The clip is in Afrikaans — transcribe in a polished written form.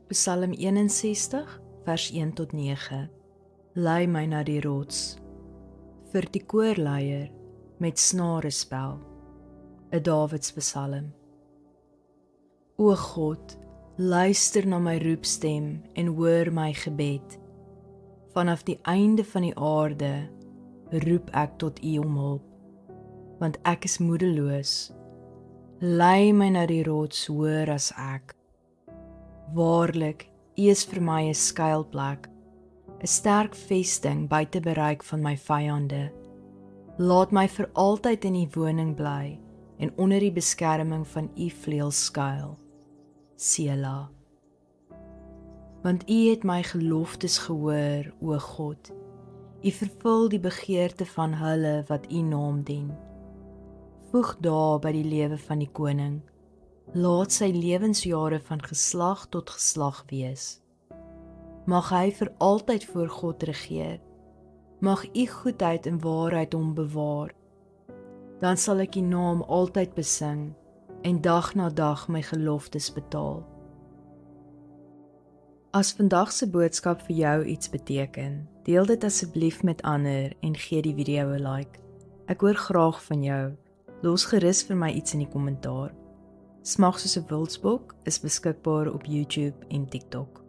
Psalm 61, vers 1 tot 9. Lei my na die rots. Vir die koorleier met snarespel. 'n Davidspsalm. O God, luister na my roepstem en hoor my gebed. Vanaf die einde van die aarde roep ek tot U om hulp, want ek is moedeloos. Lei my na die rots hoër as ek. Waarlik, U is vir my 'n skuilplek, 'n sterk vesting buite bereik van my vyande. Laat my vir altyd in U woning bly en onder die beskerming van U vleuels skuil. Sela. Want U het my geloftes gehoor, o God. U vervul die begeerte van hulle wat U naam dien. Voeg dae by die lewe van die koning. Laat sy lewensjare van geslag tot geslag wees. Mag hy vir altyd voor God regeer. Mag U goedheid en waarheid hom bewaar. Dan sal ek U naam altyd besing en dag na dag my geloftes betaal. As vandag se boodskap vir jou iets beteken, deel dit asseblief met ander en gee die video 'n like. Ek hoor graag van jou. Los gerus vir my iets in die kommentaar. Smag soos 'n wildsbok is beskikbaar op YouTube en TikTok.